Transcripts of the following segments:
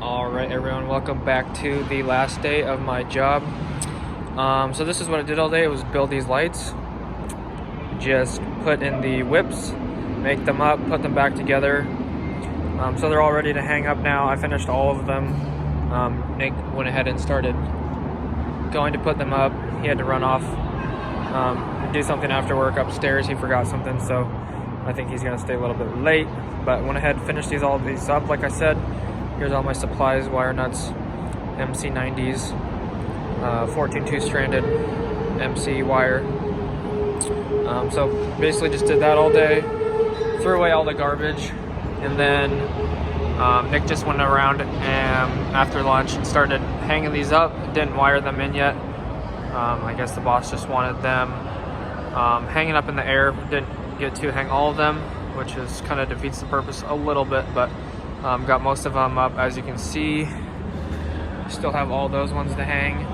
Alright everyone, welcome back to the last day of my job. So this is what I did all day. It was build these lights. Just put in the whips, make them up, put them back together. So they're all ready to hang up now. I finished all of them. Nick went ahead and started going to put them up. He had to run off, do something after work upstairs. He forgot something, so I think he's gonna stay a little bit late. But went ahead and finished all these up like I said. Here's all my supplies, wire nuts, MC90s, 14 2-stranded MC wire. So basically just did that all day, threw away all the garbage, and then Nick just went around and after lunch and started hanging these up. Didn't wire them in yet. I guess the boss just wanted them hanging up in the air. Didn't get to hang all of them, which is kind of defeats the purpose a little bit, but got most of them up, as you can see. Still have all those ones to hang.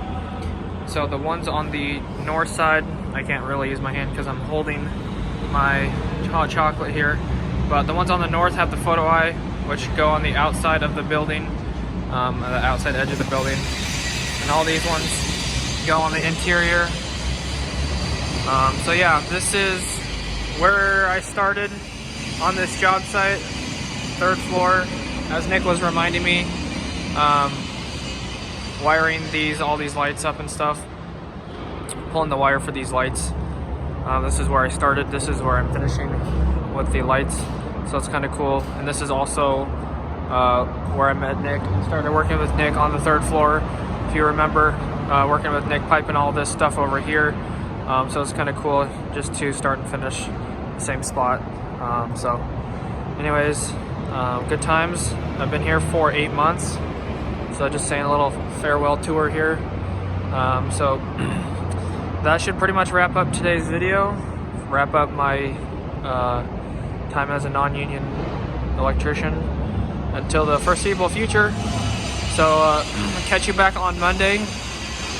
So the ones on the north side, I can't really use my hand because I'm holding my hot chocolate here, but the ones on the north have the photo eye, which go on the outside of the building, the outside edge of the building, and all these ones go on the interior. So yeah, this is where I started on this job site, 3rd floor, as Nick was reminding me, wiring all these lights up and stuff, pulling the wire for these lights. This is where I started. This is where I'm finishing with the lights, so it's kind of cool. And this is also where I met Nick and started working with Nick on the 3rd floor. If you remember, working with Nick, piping all this stuff over here. So it's kind of cool just to start and finish the same spot. So anyways, good times. I've been here for 8 months, so just saying a little farewell tour here. So that should pretty much wrap up today's video, wrap up my time as a non-union electrician until the foreseeable future. So catch you back on Monday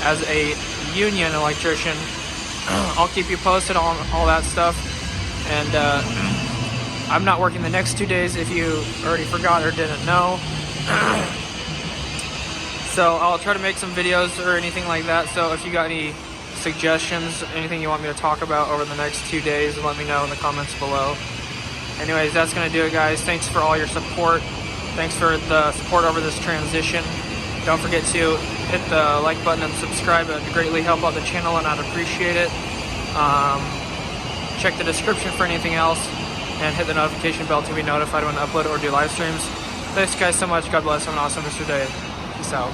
as a union electrician. I'll keep you posted on all that stuff, and I'm not working the next 2 days if you already forgot or didn't know. So I'll try to make some videos or anything like that. So if you got any suggestions, anything you want me to talk about over the next 2 days, let me know in the comments below. Anyways, that's gonna do it, guys. Thanks for all your support. Thanks for the support over this transition. Don't forget to hit the like button and subscribe. It would greatly help out the channel and I'd appreciate it. Check the description for anything else, and hit the notification bell to be notified when I upload or do live streams. Thanks guys so much. God bless. Have an awesome rest of your day. Peace out.